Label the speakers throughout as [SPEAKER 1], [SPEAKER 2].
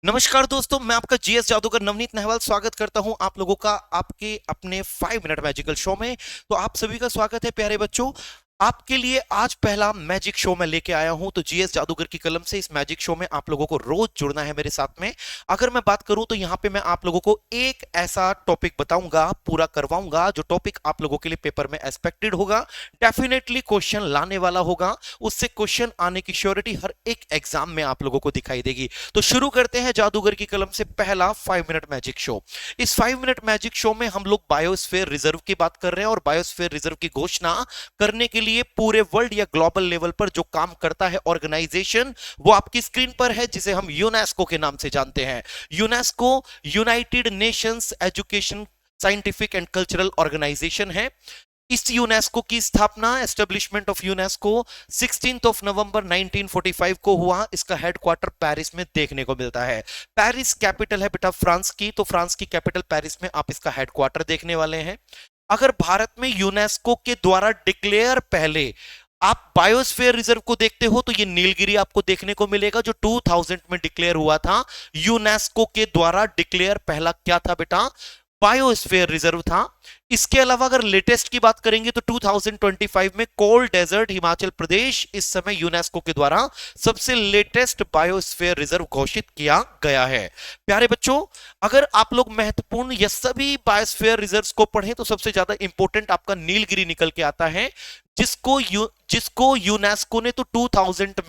[SPEAKER 1] नमस्कार दोस्तों, मैं आपका जीएस जादूगर नवनीत नहवाल स्वागत करता हूं आप लोगों का आपके अपने 5 मिनट मैजिकल शो में। तो आप सभी का स्वागत है प्यारे बच्चों। आपके लिए आज पहला मैजिक शो मैं लेके आया हूं। तो जीएस जादूगर की कलम से इस मैजिक शो में आप लोगों को रोज जुड़ना है मेरे साथ में। अगर मैं बात करूं तो यहां पे मैं आप लोगों को एक ऐसा टॉपिक बताऊंगा, पूरा करवाऊंगा, जो टॉपिक आप लोगों के लिए पेपर में एक्सपेक्टेड होगा, डेफिनेटली क्वेश्चन लाने वाला होगा। उससे क्वेश्चन आने की श्योरिटी हर एक एग्जाम में आप लोगों को दिखाई देगी। तो शुरू करते हैं जादूगर की कलम से पहला 5 मिनट मैजिक शो। इस 5 मिनट मैजिक शो में हम लोग बायोस्फीयर रिजर्व की बात कर रहे हैं और बायोस्फीयर रिजर्व की घोषणा करने के लिए पूरे वर्ल्ड या ग्लोबल लेवल पर जो काम करता है ऑर्गेनाइजेशन, वो आपकी स्क्रीन पर है, जिसे हम यूनेस्को के नाम से जानते हैं। UNESCO United Nations Education Scientific and Cultural Organization है। इस यूनेस्को की स्थापना, एस्टेब्लिशमेंट ऑफ यूनेस्को 16 नवंबर 1945 को हुआ। इसका हेडक्वार्टर पेरिस में देखने को मिलता है। पेरिस कैपिटल है बेटा फ्रांस की, तो फ्रांस की कैपिटल पेरिस में आप इसका हेडक्वार्टर देखने वाले हैं। अगर भारत में यूनेस्को के द्वारा डिक्लेयर पहले आप बायोस्फीयर रिजर्व को देखते हो तो ये नीलगिरी आपको देखने को मिलेगा, जो 2000 में डिक्लेयर हुआ था। यूनेस्को के द्वारा डिक्लेयर पहला क्या था बेटा? बायोस्फीयर रिजर्व था। इसके अलावा अगर लेटेस्ट की बात करेंगे तो 2025 में कोल्ड डेजर्ट हिमाचल प्रदेश इस समय यूनेस्को के द्वारा सबसे लेटेस्ट बायोस्फीयर रिजर्व घोषित किया गया है। प्यारे बच्चों, अगर आप लोग महत्वपूर्ण या सभी बायोस्फीयर रिजर्व्स को पढ़ें तो सबसे ज्यादा इंपॉर्टेंट आपका नीलगिरी निकल के आता है, जिसको यूनेस्को ने तो 2000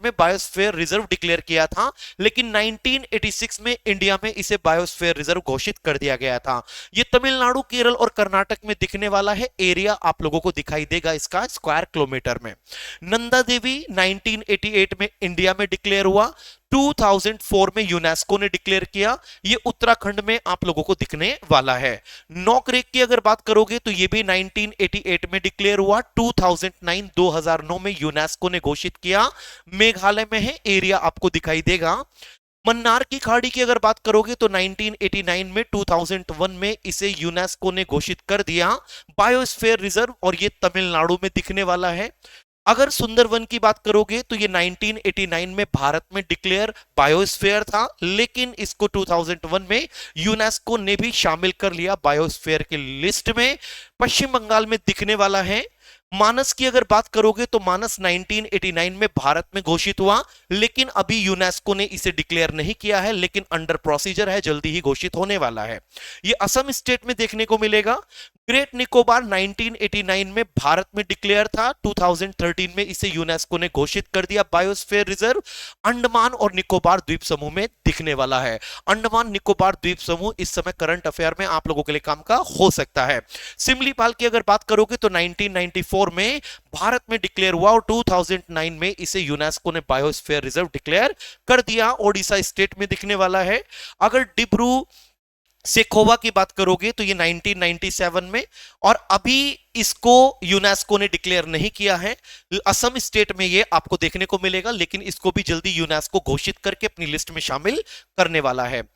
[SPEAKER 1] में बायोस्फीयर रिजर्व डिक्लेयर किया था, लेकिन 1986 में इंडिया में इसे बायोस्फीयर रिजर्व घोषित कर दिया गया था। ये तमिलनाडु, केरल और कर्नाटक में दिखने वाला है। एरिया आप लोगों को दिखाई देगा इसका स्क्वायर किलोमीटर में। नंदा देवी 1988 में इंडिया में डिक्लेयर हुआ, 2004 में यूनेस्को ने डिक्लेयर किया। ये उत्तराखंड में आप लोगों को दिखने वाला है। नॉकरेक की अगर बात करोगे तो ये भी 1988 में डिक्लेयर हुआ, 2009 में यूनेस्को ने घोषित किया। मेघालय में है, एरिया आपको दिखाई देगा। मन्नार की खाड़ी की अगर बात करोगे तो 1989 में 2001 में इसे यूनेस्को ने घोषित कर दिया बायोस्फीयर रिजर्व, और ये तमिलनाडु में दिखने वाला है। अगर सुंदरवन की बात करोगे तो ये 1989 में भारत में डिक्लेयर बायोस्फीयर था, लेकिन इसको 2001 में यूनेस्को ने भी शामिल कर लिया बायोस्फीयर की लिस्ट में। पश्चिम बंगाल में दिखने वाला है। मानस की अगर बात करोगे तो मानस 1989 में भारत में घोषित हुआ, लेकिन अभी यूनेस्को ने इसे डिक्लेयर नहीं किया है, लेकिन अंडर प्रोसीजर है, जल्दी ही घोषित होने वाला है। ये असम स्टेट में देखने को मिलेगा। ग्रेट निकोबार 1989 में भारत में डिक्लेयर था, 2013 में इसे यूनेस्को ने घोषित कर दिया बायोस्फीयर रिजर्व। अंडमान और निकोबार द्वीप समूह में दिखने वाला है। अंडमान निकोबार द्वीप समूह इस समय करंट अफेयर में आप लोगों के लिए काम का हो सकता है। सिमलीपाल की अगर बात करोगे तो 1994 में भारत में डिक्लेयर हुआ और 2009 में इसे यूनेस्को ने बायोस्फीयर रिजर्व डिक्लेयर कर दिया। ओडिशा स्टेट में दिखने वाला है। अगर डिब्रू सेखोवा की बात करोगे तो ये 1997 में, और अभी इसको यूनेस्को ने डिक्लेयर नहीं किया है। असम स्टेट में ये आपको देखने को मिलेगा, लेकिन इसको भी जल्दी यूनेस्को घोषित करके अपनी लिस्ट में शामिल करने वाला है।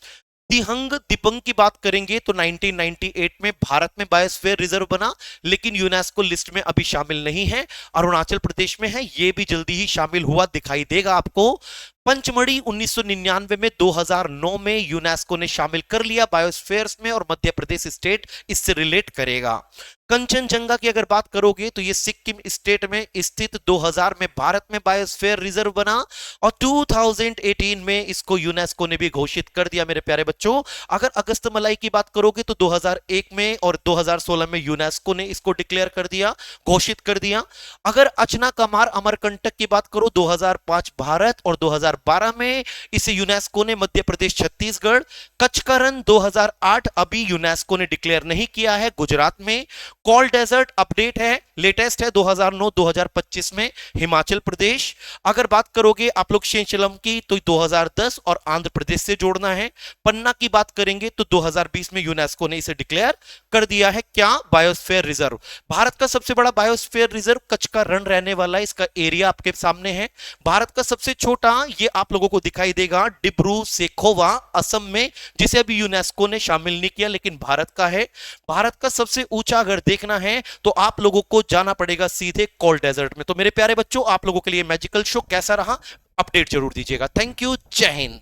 [SPEAKER 1] दिहंग दिपंग की बात करेंगे तो 1998 में भारत में बायोस्फीयर रिजर्व बना, लेकिन यूनेस्को लिस्ट में अभी शामिल नहीं है। अरुणाचल प्रदेश में है, ये भी जल्दी ही शामिल हुआ दिखाई देगा आपको। पंचमढ़ी 1999 में 2009 में यूनेस्को ने शामिल कर लिया बायोस्फीयर्स में, और मध्य प्रदेश स्टेट इससे रिलेट करेगा। कंचनजंगा की अगर बात करोगे तो ये सिक्किम स्टेट में स्थित 2000 में भारत में बायोस्फीयर रिजर्व बना, और 2018 में इसको यूनेस्को ने भी घोषित कर दिया मेरे प्यारे बच्चों। अगर अगस्त मलाई की बात करोगे तो 2001 में और 2016 में यूनेस्को ने इसको डिक्लेयर कर दिया, घोषित कर दिया। अगर अचना कमार अमरकंटक की बात करो 2005 भारत और 2012 में इसे यूनेस्को ने मध्य प्रदेश छत्तीसगढ़। कच्छ का रण 2008 अभी यूनेस्को ने डिक्लेयर नहीं किया है, गुजरात में। कोल्ड डेजर्ट अपडेट है, लेटेस्ट है 2009-2025 में हिमाचल प्रदेश। अगर बात करोगे आप लोग शेषलम की तो 2010 और आंध्र प्रदेश से जोड़ना है। पन्ना की बात करेंगे तो 2020 में यूनेस्को ने इसे डिक्लेयर कर दिया है, क्या? Biosphere reserve. भारत का सबसे बड़ा बायोस्फीयर रिजर्व कच्छ का रण रहने वाला है। इसका एरिया आपके सामने है। भारत का सबसे छोटा, ये आप लोगों को दिखाई देगा, डिब्रू सेखोवा असम में, जिसे अभी यूनेस्को ने शामिल नहीं किया, लेकिन भारत का है। भारत का सबसे ऊंचा अगर देखना है तो आप लोगों को जाना पड़ेगा सीधे कोल्ड डेजर्ट में। तो मेरे प्यारे बच्चों, आप लोगों के लिए मैजिकल शो कैसा रहा अपडेट जरूर दीजिएगा। थैंक यू, जय हिंद।